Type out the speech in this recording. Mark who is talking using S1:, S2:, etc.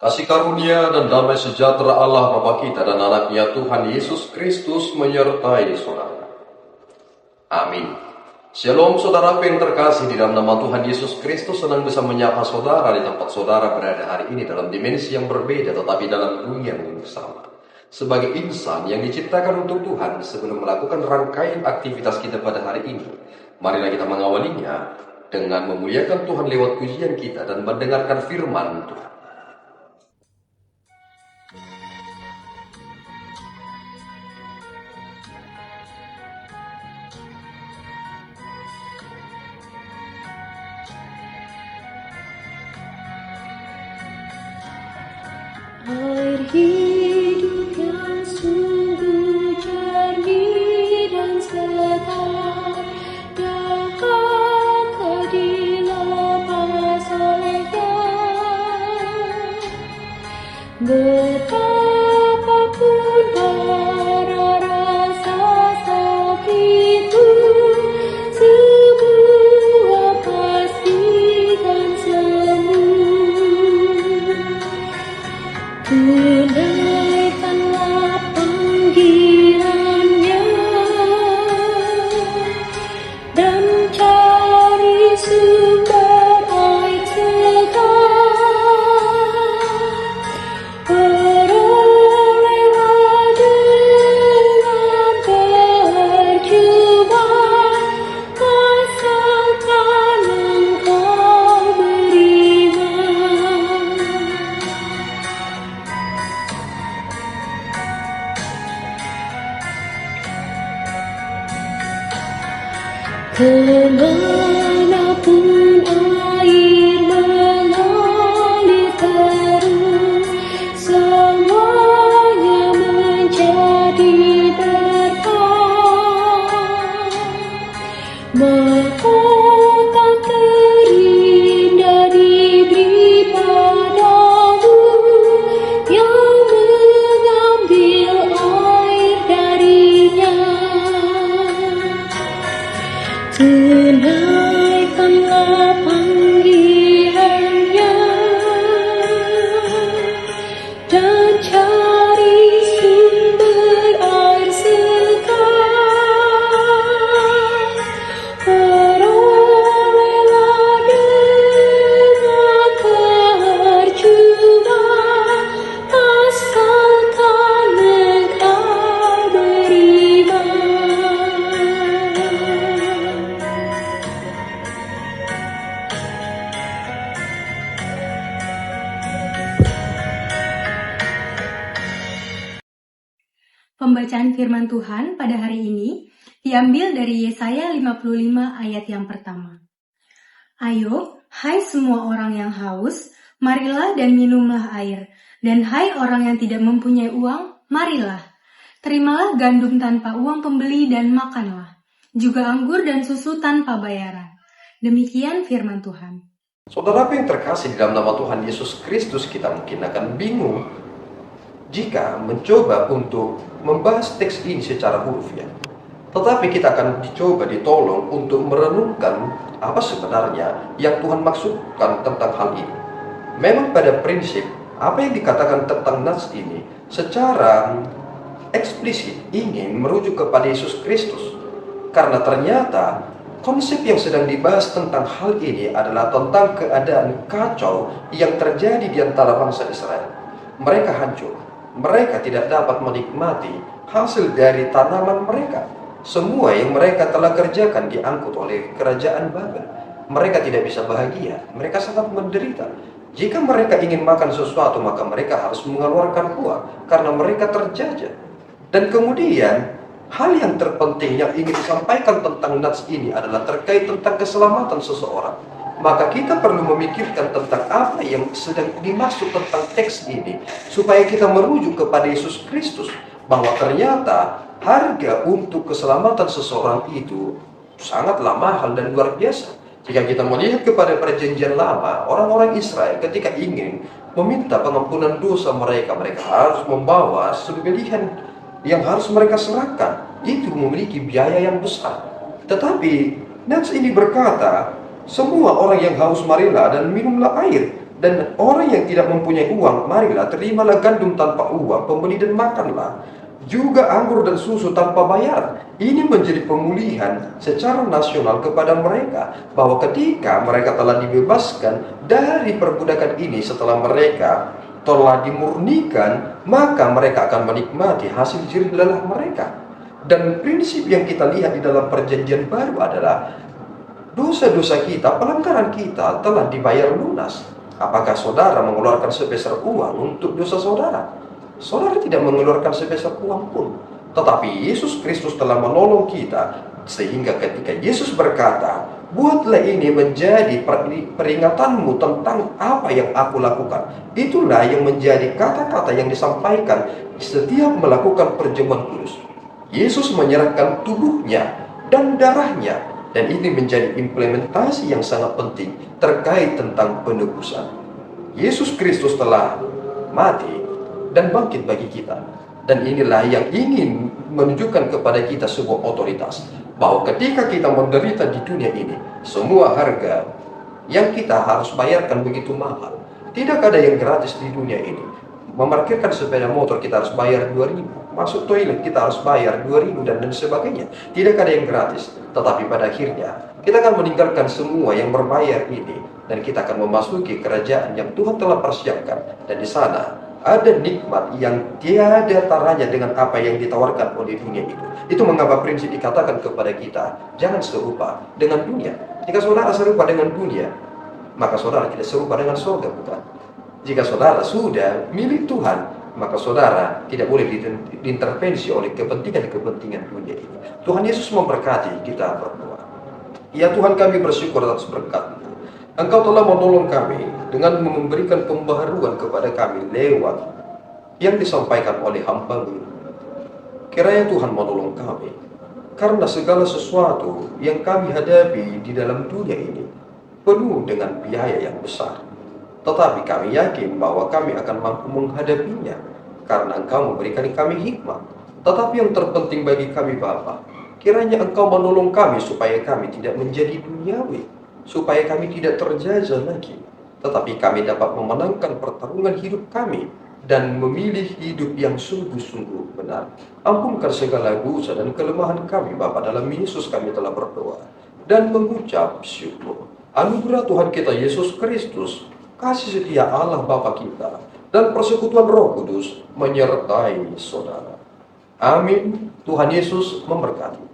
S1: Kasih karunia dan damai sejahtera Allah Bapa kita dan anaknya Tuhan Yesus Kristus menyertai saudara. Amin. Shalom saudara yang terkasih, di dalam nama Tuhan Yesus Kristus senang bisa menyapa saudara di tempat saudara berada hari ini dalam dimensi yang berbeda tetapi dalam dunia yang sama. Sebagai insan yang diciptakan untuk Tuhan, sebelum melakukan rangkaian aktivitas kita pada hari ini, marilah kita mengawalinya dengan memuliakan Tuhan lewat pujian kita dan mendengarkan firman Tuhan.
S2: Air hidup yang sungguh jernih dan segar, dahaga dilepas olehnya. Betapapun berat rasa sakitku, semua pasti kan sembuh. Tunaikanlah panggilannya dan cari sumber air segar. Perolehlah dengan percobaan, asalkan engkau beriman. Kemanapun air mengalir terus, semuanya menjadi berkah. Mahkota terindah diberi padamu yang mengambil air darinya. Tunaikanlah panggilannya dan cari sumber air segar. Perolehlah dengan percobaan, asalkan engkau beriman.
S3: Pembacaan firman Tuhan pada hari ini diambil dari Yesaya 55 ayat yang pertama. Ayo, hai semua orang yang haus, marilah dan minumlah air. Dan hai orang yang tidak mempunyai uang, marilah. Terimalah gandum tanpa uang pembeli dan makanlah. Juga anggur dan susu tanpa bayaran. Demikian firman Tuhan.
S1: Saudara yang terkasih, di dalam nama Tuhan Yesus Kristus kita mungkin akan bingung jika mencoba untuk membahas teks ini secara hurufiah. Tetapi kita akan ditolong untuk merenungkan apa sebenarnya yang Tuhan maksudkan tentang hal ini. Memang pada prinsip, apa yang dikatakan tentang nas ini secara eksplisit ingin merujuk kepada Yesus Kristus. Karena ternyata konsep yang sedang dibahas tentang hal ini adalah tentang keadaan kacau yang terjadi di antara bangsa Israel. Mereka hancur. Mereka tidak dapat menikmati hasil dari tanaman mereka. Semua yang mereka telah kerjakan diangkut oleh kerajaan Babel. Mereka tidak bisa bahagia. Mereka sangat menderita. Jika mereka ingin makan sesuatu, maka mereka harus mengeluarkan uang karena mereka terjajah. Dan kemudian hal yang terpenting yang ingin disampaikan tentang nats ini adalah terkait tentang keselamatan seseorang. Maka kita perlu memikirkan tentang apa yang sedang dimaksud tentang teks ini, supaya kita merujuk kepada Yesus Kristus, bahwa ternyata harga untuk keselamatan seseorang itu sangatlah mahal dan luar biasa. Jika kita melihat kepada perjanjian lama, orang-orang Israel ketika ingin meminta pengampunan dosa mereka harus membawa sembelihan yang harus mereka serahkan. Itu memiliki biaya yang besar. Tetapi nats ini berkata, semua orang yang haus marilah dan minumlah air. Dan orang yang tidak mempunyai uang, marilah terimalah gandum tanpa uang, pembeli dan makanlah. Juga anggur dan susu tanpa bayar. Ini menjadi pemulihan secara nasional kepada mereka, bahwa ketika mereka telah dibebaskan dari perbudakan ini, setelah mereka telah dimurnikan, maka mereka akan menikmati hasil jerih lelah mereka. Dan prinsip yang kita lihat di dalam perjanjian baru adalah dosa-dosa kita, pelanggaran kita telah dibayar lunas. Apakah saudara mengeluarkan sebesar uang untuk dosa saudara? Saudara tidak mengeluarkan sebesar uang pun. Tetapi Yesus Kristus telah menolong kita, sehingga ketika Yesus berkata, buatlah ini menjadi peringatanmu tentang apa yang aku lakukan. Itulah yang menjadi kata-kata yang disampaikan setiap melakukan perjamuan kudus. Yesus menyerahkan tubuhnya dan darahnya, dan ini menjadi implementasi yang sangat penting terkait tentang penebusan. Yesus Kristus telah mati dan bangkit bagi kita. Dan inilah yang ingin menunjukkan kepada kita sebuah otoritas, bahwa ketika kita menderita di dunia ini, semua harga yang kita harus bayarkan begitu mahal. Tidak ada yang gratis di dunia ini. Memarkirkan sepeda motor kita harus bayar 2.000, masuk toilet kita harus bayar 2.000 dan sebagainya. Tidak ada yang gratis. Tetapi pada akhirnya kita akan meninggalkan semua yang berbayar ini, dan kita akan memasuki kerajaan yang Tuhan telah persiapkan. Dan di sana ada nikmat yang tiada taranya dengan apa yang ditawarkan oleh dunia itu. Itu mengapa prinsip dikatakan kepada kita, jangan serupa dengan dunia. Jika saudara serupa dengan dunia, maka saudara tidak serupa dengan surga, bukan? Jika saudara sudah milik Tuhan, maka saudara tidak boleh diintervensi oleh kepentingan-kepentingan dunia ini. Tuhan Yesus memberkati kita berdoa. Ya Tuhan, kami bersyukur atas berkat-Mu. Engkau telah menolong kami dengan memberikan pembaharuan kepada kami lewat yang disampaikan oleh hamba-Mu. Kiranya Tuhan menolong kami, karena segala sesuatu yang kami hadapi di dalam dunia ini penuh dengan biaya yang besar. Tetapi kami yakin bahwa kami akan mampu menghadapinya, karena Engkau memberikan kami hikmat. Tetapi yang terpenting bagi kami, Bapa, kiranya Engkau menolong kami supaya kami tidak menjadi duniawi, supaya kami tidak terjajah lagi, tetapi kami dapat memenangkan pertarungan hidup kami dan memilih hidup yang sungguh-sungguh benar. Ampunkan segala dosa dan kelemahan kami, Bapa. Dalam Yesus kami telah berdoa dan mengucap syukur. Anugerah Tuhan kita Yesus Kristus, kasih setia Allah Bapa kita, dan persekutuan Roh Kudus menyertai saudara. Amin. Tuhan Yesus memberkati.